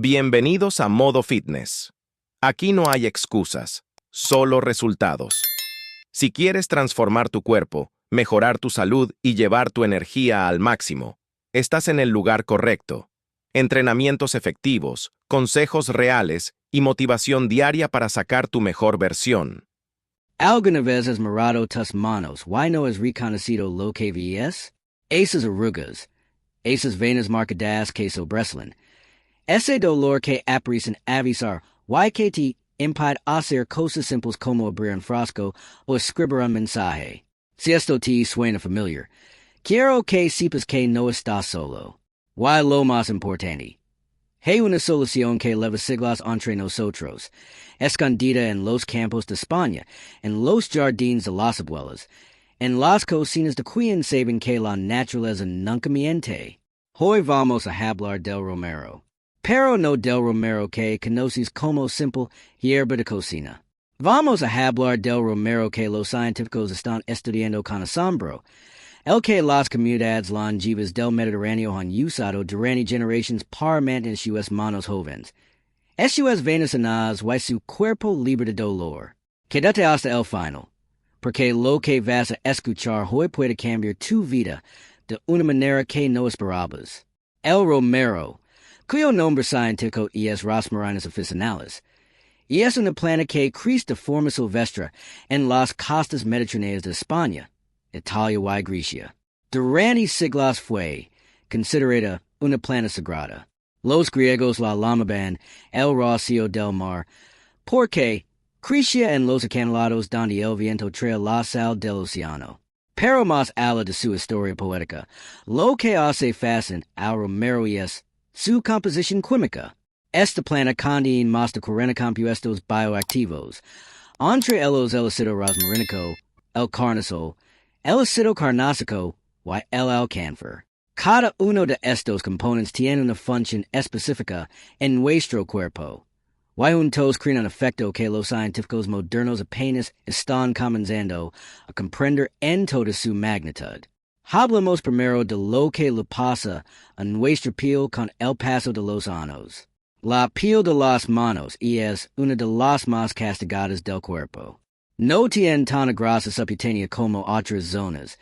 Bienvenidos a Modo Fitness. Aquí no hay excusas, solo resultados. Si quieres transformar tu cuerpo, mejorar tu salud y llevar tu energía al máximo, estás en el lugar correcto. Entrenamientos efectivos, consejos reales y motivación diaria para sacar tu mejor versión. Alguna vez has mirado tus manos, why no has reconocido lo que ves? Esas arrugas, esas venas marcadas que sobresalen. Ese dolor que aparecen avisar, why que te impide hacer cosas simples como abrir un frasco o escribir un mensaje. Si esto te suena familiar, quiero que sepas que no estás solo. Why lo más importante. Hay una solución que lleva siglos entre nosotros, escondida en los campos de España, en los jardines de las abuelas, en las cocinas de quien saben que la naturaleza nunca miente. Hoy vamos a hablar del Romero. Pero no del Romero que conoces como simple hierba de cocina. Vamos a hablar del Romero que los científicos están estudiando con asombro, el que las comunidades longevas del Mediterráneo han usado durante generaciones para mantener sus manos jóvenes. Sus venas sanas y su cuerpo libre de dolor. Quédate hasta el final, porque lo que vas a escuchar hoy puede cambiar tu vida de una manera que no esperabas. El Romero, cuyo nombre científico es Rosmarinus officinalis, y es una planta que crece de forma silvestre en las costas mediterráneas de España, Italia y Grecia. Durante siglos fue considerada una planta sagrada. Los griegos la llamaban el rocío del mar, porque crecía en los acantilados donde el viento trae la sal del océano. Pero más allá de su historia poética, lo que hace fácil al Romero es su composición química. Esta planta contiene más de 40 compuestos bioactivos, entre ellos el ácido rosmarínico, el carnosol, el ácido carnosico y el alcanfor. Cada uno de estos componentes tiene una función específica en nuestro cuerpo, y juntos crean un efecto que los científicos modernos apenas están comenzando a comprender en toda su magnitud. Hablemos primero de lo que le pasa a nuestra piel con el paso de los años. La piel de las manos es una de las más castigadas del cuerpo. No tiene tanta grasa subcutánea como otras zonas.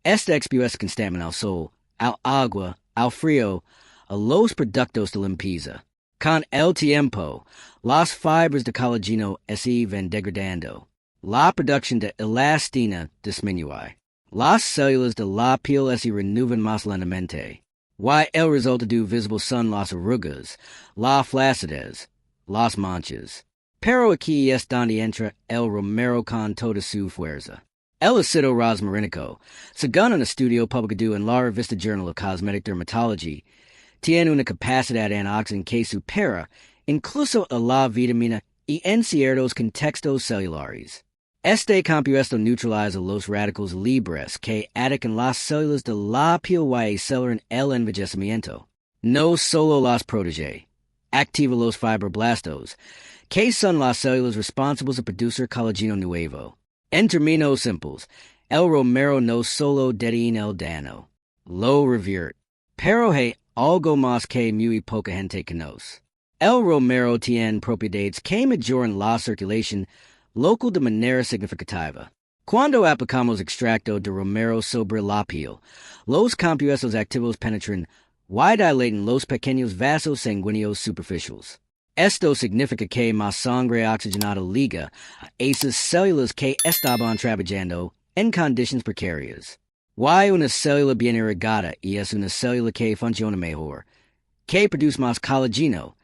Esta expuesta constantemente al sol, al agua, al frío, a los productos de limpieza. Con el tiempo, las fibras de colágeno se van degradando. La producción de elastina disminuye. Las células de la piel se renuevan más lentamente. Y el resultado visible son las arrugas, la flacidez, las manchas. Pero aquí es donde entra el Romero con toda su fuerza. El ácido rosmarínico, según un estudio publicado en la revista Journal of Cosmetic Dermatology, tiene una capacidad antioxidante que supera incluso a la vitamina E en ciertos contextos celulares. Este compuesto neutraliza los radicales libres que atacan las células de la piel y aceleran el envejecimiento. No solo las protege, activa los fibroblastos, que son las células responsables de producir colágeno nuevo. En términos simples, el Romero no solo detiene el daño, lo revierte, pero hay algo más que muy poca gente conoce. El Romero tiene propiedades que mejoran la circulación local de manera significativa. Cuando aplicamos extracto de Romero sobre la piel, los compuestos activos penetran y dilatan los pequeños vasos sanguíneos superficiales. Esto significa que más sangre oxigenada liga a esas células que estaban trabajando en condiciones precarias. Y una célula bien irrigada es una célula que funciona mejor, que produce más colágeno,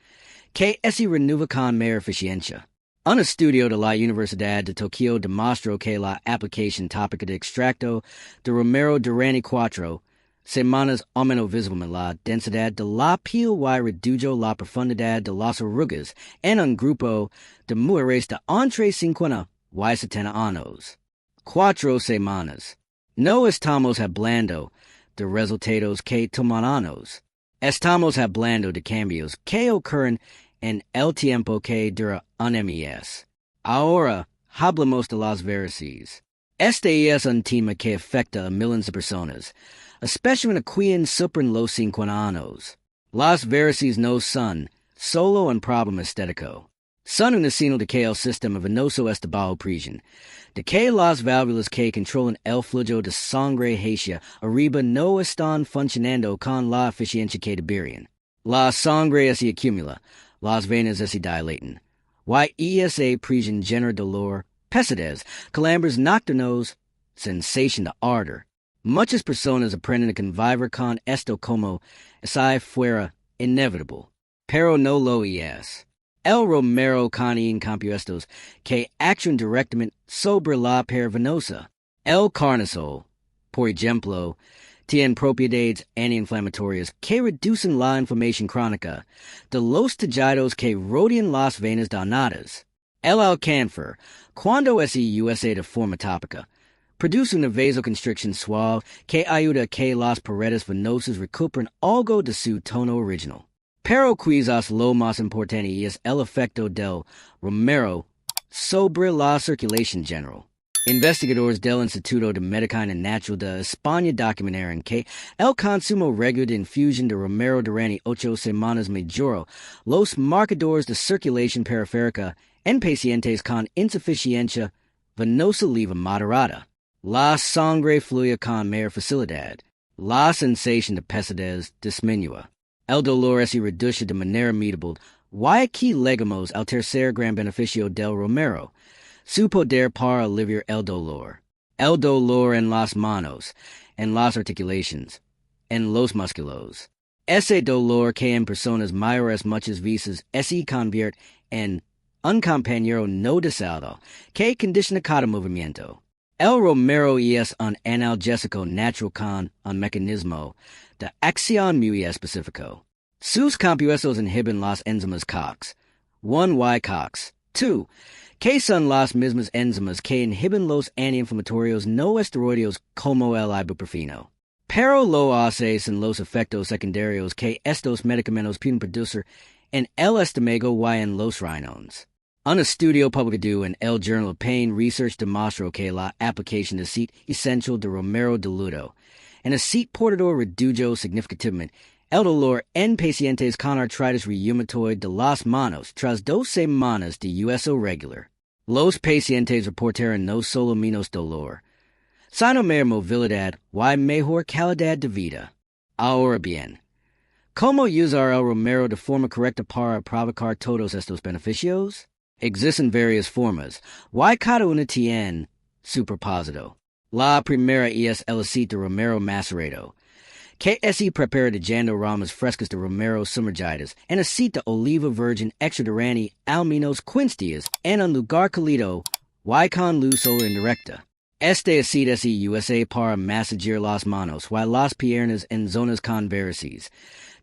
que se renueva con mayor eficiencia. Un estudio de la Universidad de Tokio demostró que la aplicación tópica de extracto de Romero durante 4 semanas aumentó visiblemente la densidad de la piel y redujo la profundidad de las arrugas en un grupo de mujeres de entre 50 y 70 años. 4 semanas. No estamos hablando de resultados que toman años. Estamos hablando de cambios que ocurren en el tiempo que dura un mes. Ahora, hablemos de las varices. Este es un tema que afecta a millones de personas, especialmente a quienes superan los 50 años. Las varices no son, solo un problem estético. Son un asino de que el sistema venoso está bajo presión, de que las válvulas que controlan el flujo de sangre hacia arriba no están funcionando con la eficiencia que deberían. La sangre se acumula, las venas se dilatan. Esa presión genera dolor, pesadez, calambres nocturnos, sensación de ardor. Muchas personas aprenden a convivir con esto como si fuera inevitable, pero no lo es. El Romero con compuestos que actúan directamente sobre la piel venosa. El carnosol, por ejemplo, tiene propiedades antiinflamatorias que reducen la inflamación crónica de los tejidos que rodean las venas dañadas. El alcanfor, cuando se usa de forma tópica, produce una vasoconstricción suave que ayuda a que las paredes venosas recuperen algo de su tono original. Pero quizás lo más importante es el efecto del Romero sobre la circulación general. Investigadores del Instituto de Medicina Natural de España documentaron que el consumo regular de infusión de Romero durante 8 semanas mejoró los marcadores de circulación periférica en pacientes con insuficiencia venosa leve moderada. La sangre fluye con mayor facilidad. La sensación de pesadez disminuye. El dolor se reduce de manera medable. Aquí legamos al tercer gran beneficio del Romero, su poder para aliviar el dolor. El dolor en las manos, en las articulaciones, en los músculos. Ese dolor que en personas mayores muchas veces se convierte en un compañero no deseado que condiciona cada movimiento. El Romero es un analgésico natural con un mecanismo de acción muy específico. Sus compuestos inhiben las enzimas COX, 1Y COX, 2, que son las mismas enzimas que inhiben los antiinflamatorios no esteroideos como el ibuprofeno. Pero lo hace sin los efectos secundarios que estos medicamentos pueden producir en el estómago y en los riñones. Un estudio publicado en el Journal of Pain Research demostró que la aplicación de aceite esencial de Romero diluido en aceite portador redujo significativamente el dolor en pacientes con artritis reumatoide de las manos tras 2 semanas de uso regular. Los pacientes reportaron no solo menos dolor, sino mayor movilidad y mejor calidad de vida. Ahora bien, ¿cómo usar el Romero de forma correcta para provocar todos estos beneficios? Existen varias formas, y cada una tiene su propósito. La primera es el aceite de Romero macerado, que se prepara echando ramas frescas de Romero sumergidas en aceite de oliva virgen extra durante al menos 15 días en un lugar cálido y con luz solar indirecta. Este aceite se usa para masajear las manos y las piernas en zonas con varices,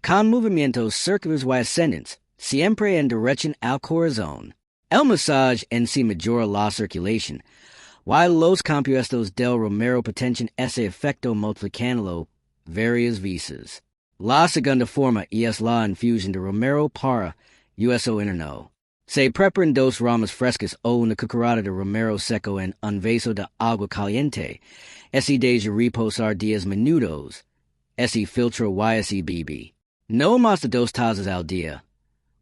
con movimientos circulares y ascendentes, siempre en dirección al corazón. El masaje en sí mejora la circulación, y los compuestos del Romero potencian ese efecto multiplicándolo varias veces. La segunda forma es la infusión de Romero para uso interno. Se preparan 2 ramas frescas o una cucharada de Romero seco en un vaso de agua caliente. Se deja reposar 10 minutos. Se filtra y se bebe. No más de 2 tazas al día.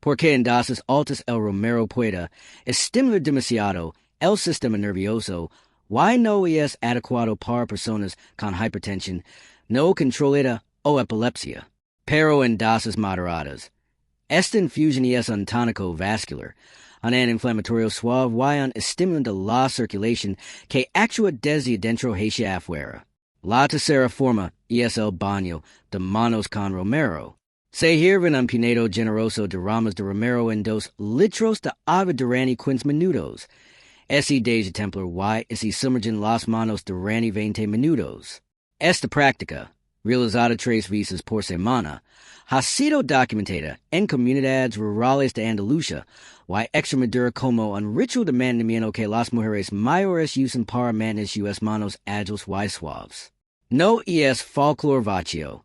Porque en dosis altas el Romero puede estimular demasiado el sistema nervioso y no es adecuado para personas con hipertensión no controlada o epilepsia. Pero en dosis moderadas. Esta infusión es un tónico vascular, un antiinflamatorio suave y un estímulo de la circulación que actúa desde adentro hacia afuera. La tercera forma es el baño de manos con Romero. Se hierven un puñado generoso de ramas de Romero en 2 litros de agua durante 15 minutos. Se deja templar y se sumergen las manos durante 20 minutos. Esta práctica, realizada 3 veces por semana, ha sido documentada en comunidades rurales de Andalucía y Extremadura como un ritual de mantenimiento que las mujeres mayores usan para mantener sus manos ágiles y suaves. No es folclore vacío.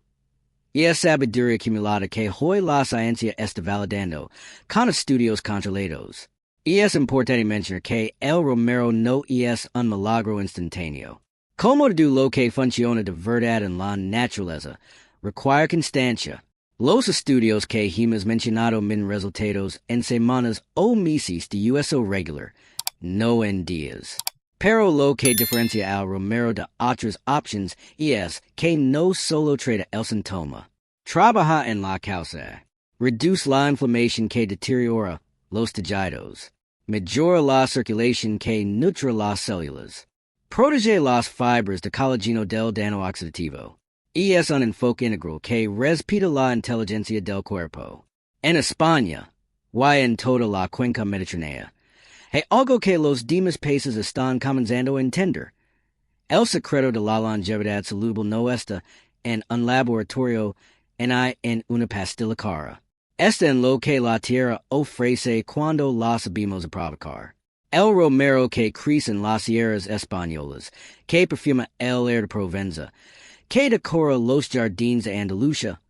Es sabiduría acumulada que hoy la ciencia está validando con estudios controlados. Es importante mencionar que el Romero no es un milagro instantáneo. Como de lo que funciona de verdad en la naturaleza, requiere constancia, Los estudios que hemos mencionado min resultados en semanas o meses de uso regular, no en días. Pero lo que diferencia al Romero de otras options es que no solo trata el síntoma, trabaja en la causa, reduce la inflamación que deteriora los tejidos, mejora la circulación que nutre las células, protege las fibras de colágeno del daño oxidativo, y es un enfoque integral que respeta la inteligencia del cuerpo. En España, y en toda la cuenca mediterránea, hay algo que los demás países están comenzando a entender. El secreto de la longevidad saludable no está en un laboratorio ni en una pastilla cara. Está en lo que la tierra ofrece cuando la sabemos aprovechar. El Romero que crece en las sierras españolas, que perfuma el aire de Provenza, que decora los jardines de Andalucía,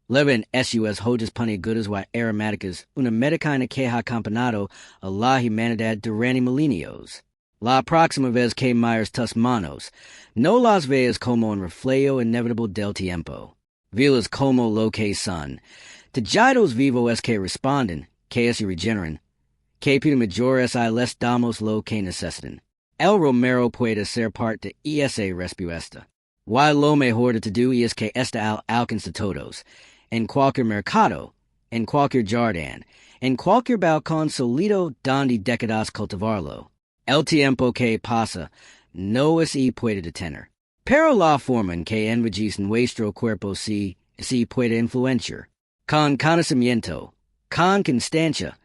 leva en sus hojas puntiagudas y aromáticas una medicina que ha acompañado a la humanidad durante milenios. La próxima vez que mires tus manos, no las veas como un reflejo inevitable del tiempo. Velas como lo que son. Tejidos vivos que responden, que se regeneran, que piden mayores y les damos lo que necesitan. El Romero puede ser parte de esa respuesta. Y lo mejor de todo es que está al alcance de todos, en cualquier mercado, en cualquier jardín, en cualquier balcón solido donde decidas cultivarlo. El tiempo que pasa no se puede detener, pero la forma en que envejece nuestro cuerpo sí puede influenciar. Con conocimiento, con constancia,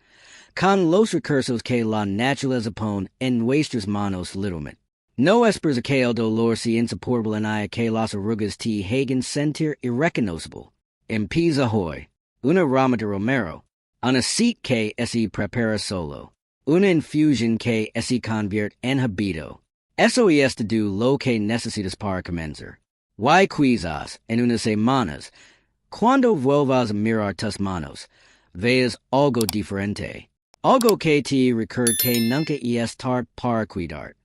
con los recursos que la naturaleza pone en nuestras manos literalmente. No esperes a que el dolor sea insoportable ni a que las arrugas te hagan sentir irreconocible. Empieza hoy. Una rama de Romero. Un aceite que se prepara solo. Una infusión que se convierte en hábito. Eso es todo lo que necesitas para comenzar. Y quizás, en unas semanas, cuando vuelvas a mirar tus manos, veas algo diferente. Algo que te recuerde que nunca es tarde para cuidar.